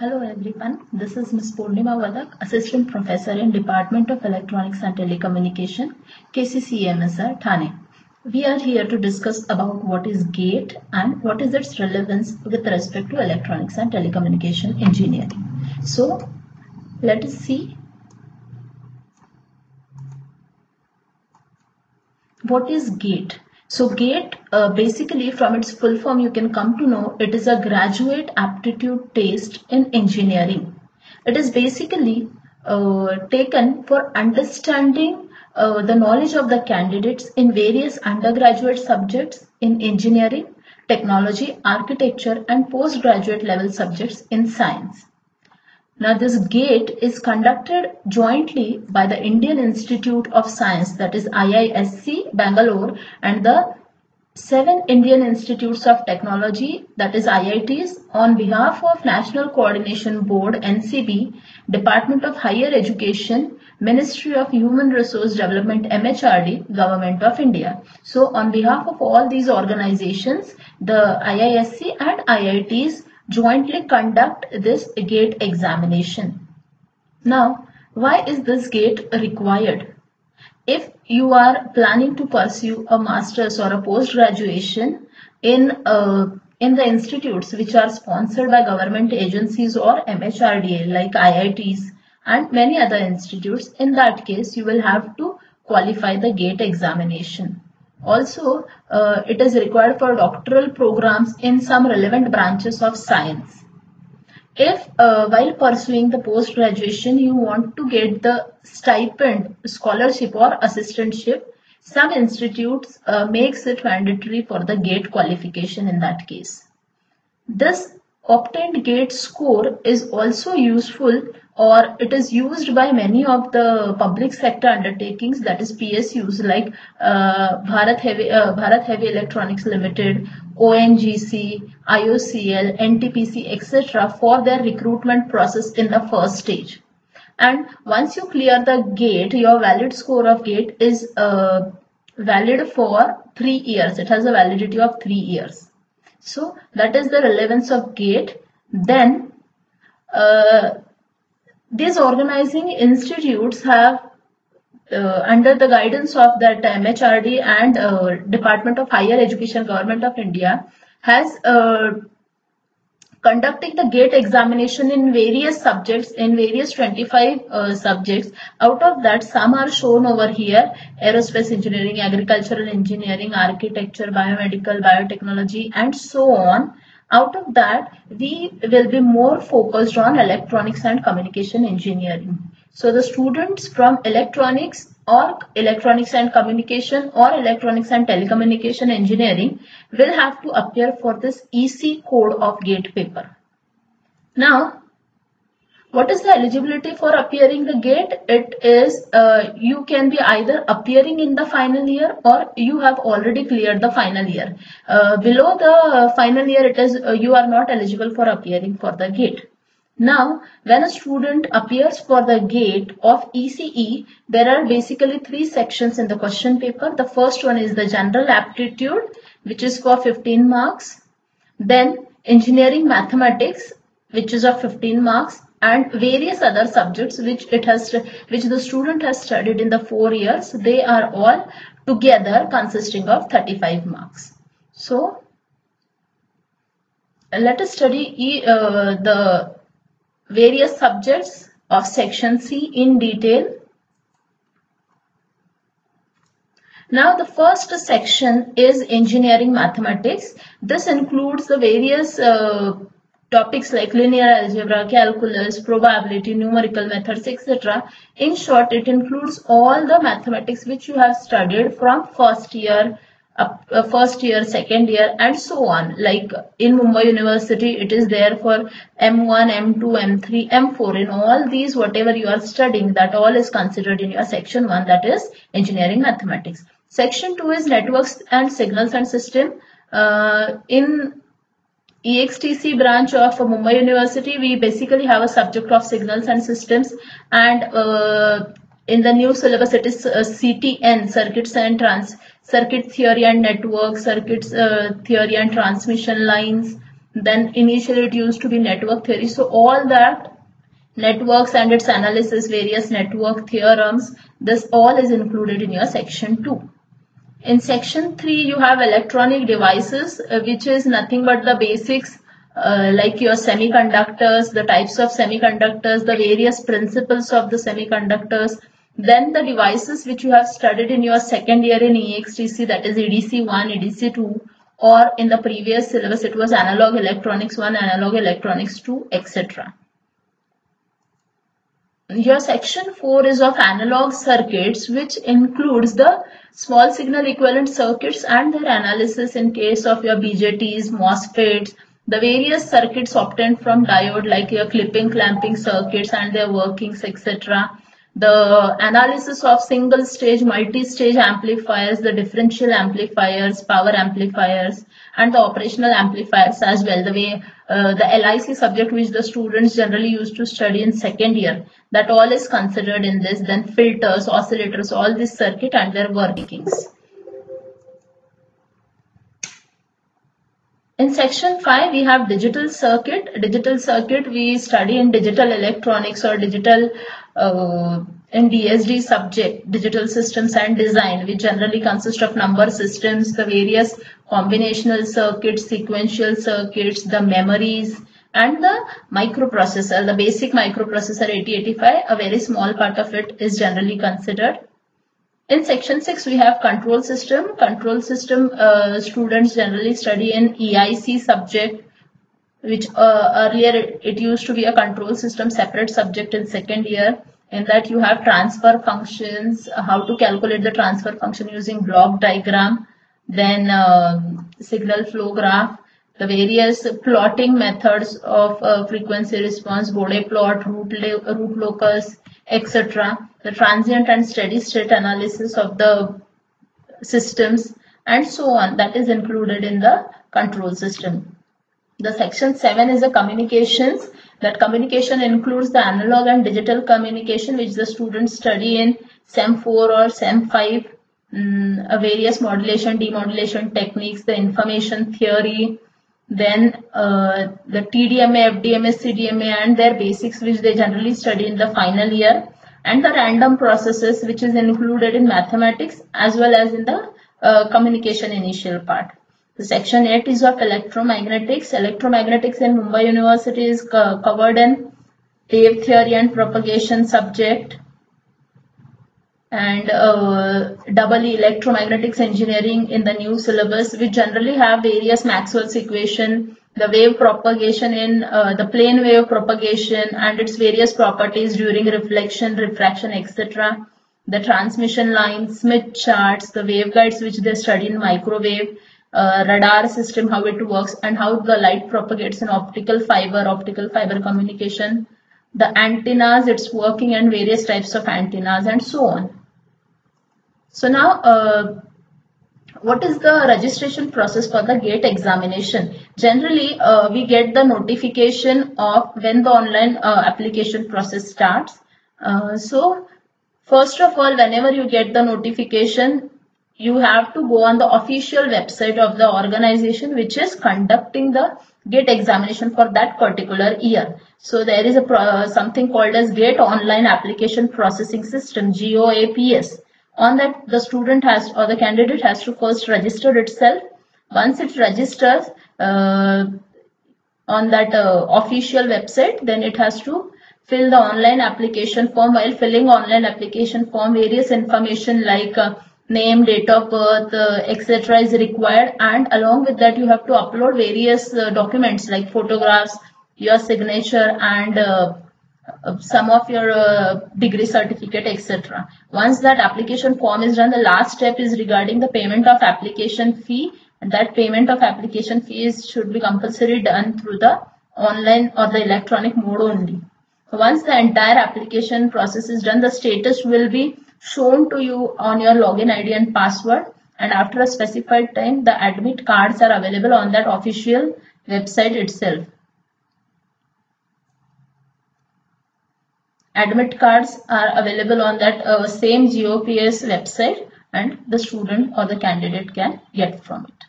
Hello everyone, this is Ms. Purnima Vadak, Assistant Professor in Department of Electronics and Telecommunication, KCC-MSR, Thane. We are here to discuss about what is GATE and what is its relevance with respect to electronics and telecommunication engineering. So, let us see what is GATE. So GATE, basically from its full form you can come to know it is a graduate aptitude test in engineering. It is basically taken for understanding the knowledge of the candidates in various undergraduate subjects in engineering, technology, architecture and postgraduate level subjects in science. Now this GATE is conducted jointly by the Indian Institute of Science, that is IISc Bangalore, and the 7 Indian Institutes of Technology, that is IITs, on behalf of National Coordination Board NCB, Department of Higher Education, Ministry of Human Resource Development MHRD, Government of India. So on behalf of all these organizations, the IISc and IITs jointly conduct this GATE examination. Now, why is this GATE required? If you are planning to pursue a master's or a post-graduation in the institutes which are sponsored by government agencies or MHRDA like IITs and many other institutes, in that case you will have to qualify the GATE examination. Also, it is required for doctoral programs in some relevant branches of science. If while pursuing the post-graduation you want to get the stipend, scholarship or assistantship, some institutes makes it mandatory for the GATE qualification in that case. This obtained GATE score is also useful, or it is used by many of the public sector undertakings, that is PSUs, like Bharat Heavy Electronics Limited, ONGC, IOCL, NTPC, etc. for their recruitment process in the first stage. And once you clear the GATE, your valid score of GATE is valid for 3 years. It has a validity of 3 years. So that is the relevance of GATE. Then these organizing institutes have under the guidance of that MHRD and Department of Higher Education, Government of India, has conducting the GATE examination in various subjects, in various 25 subjects. Out of that, some are shown over here: aerospace engineering, agricultural engineering, architecture, biomedical, biotechnology, and so on. Out of that, we will be more focused on electronics and communication engineering. So the students from electronics or electronics and communication or electronics and telecommunication engineering will have to appear for this EC code of GATE paper. Now, what is the eligibility for appearing the GATE? It is you can be either appearing in the final year or you have already cleared the final year. Below the final year, it is you are not eligible for appearing for the GATE. Now, when a student appears for the GATE of ECE, there are basically 3 sections in the question paper. The first one is the general aptitude, which is for 15 marks. Then engineering mathematics, which is of 15 marks, and various other subjects which the student has studied in the 4 years. They are all together consisting of 35 marks. So, let us study the various subjects of section C in detail. Now the first section is engineering mathematics. This includes the various topics like linear algebra, calculus, probability, numerical methods, etc. In short, it includes all the mathematics which you have studied from first year, second year, and so on. Like in Mumbai University, it is there for M1, M2, M3, M4. In all these, whatever you are studying, that all is considered in your section 1, that is engineering mathematics. Section 2 is networks and signals and system. In EXTC branch of Mumbai University, we basically have a subject of signals and systems, and in the new syllabus it is CTN, circuit theory and network, circuits theory and transmission lines, Then initially it used to be network theory. So all that networks and its analysis, various network theorems, this all is included in your section 2. In section 3 you have electronic devices, which is nothing but the basics, like your semiconductors, the types of semiconductors, the various principles of the semiconductors. Then the devices which you have studied in your second year in EXTC, that is EDC 1, EDC 2, or in the previous syllabus it was analog electronics 1, analog electronics 2, etc. Your section 4 is of analog circuits, which includes the small signal equivalent circuits and their analysis in case of your BJTs, MOSFETs, the various circuits obtained from diode like your clipping, clamping circuits and their workings, etc. The analysis of single stage, multi-stage amplifiers, the differential amplifiers, power amplifiers and the operational amplifiers as well. The way the LIC subject which the students generally used to study in second year, that all is considered in this. Then filters, oscillators, all this circuit and their workings. In section 5 we have digital circuit. Digital circuit we study in digital electronics or digital in DSD subject, digital systems and design, which generally consist of number systems, the various combinational circuits, sequential circuits, the memories and the microprocessor, the basic microprocessor 8085, a very small part of it is generally considered. In section 6 we have control system. Control system students generally study in EIC subject, which earlier it used to be a control system separate subject in second year. In that you have transfer functions, how to calculate the transfer function using block diagram, then signal flow graph, the various plotting methods of frequency response, Bode plot, root locus, etc. The transient and steady state analysis of the systems and so on, that is included in the control system. The section 7 is the communications. That communication includes the analog and digital communication, which the students study in SEM 4 or SEM 5, various modulation, demodulation techniques, the information theory, then the TDMA, FDMA, CDMA and their basics, which they generally study in the final year, and the random processes, which is included in mathematics as well as in the communication initial part. The section 8 is of electromagnetics. Electromagnetics in Mumbai University is covered in wave theory and propagation subject, and EE electromagnetics engineering in the new syllabus, which generally have various Maxwell's equation, the wave propagation in the plane wave propagation and its various properties during reflection, refraction, etc. The transmission lines, Smith charts, the waveguides which they study in microwave, radar system, how it works and how the light propagates in optical fiber communication, the antennas, its working and various types of antennas and so on. So now what is the registration process for the GATE examination? Generally we get the notification of when the online application process starts. So first of all, whenever you get the notification, you have to go on the official website of the organization which is conducting the GATE examination for that particular year. So there is a something called as GATE Online Application Processing System, GOAPS. On that, the student has or the candidate has to first register itself. Once it registers on that official website, then it has to fill the online application form. While filling online application form, various information like name, date of birth, etc. is required, and along with that you have to upload various documents like photographs, your signature and some of your degree certificate, etc. Once that application form is done, the last step is regarding the payment of application fee, and that payment of application fees should be compulsory done through the online or the electronic mode only. Once the entire application process is done, the status will be shown to you on your login ID and password, and after a specified time the admit cards are available on that official website itself. Admit cards are available on that same GOPS website, and the student or the candidate can get from it.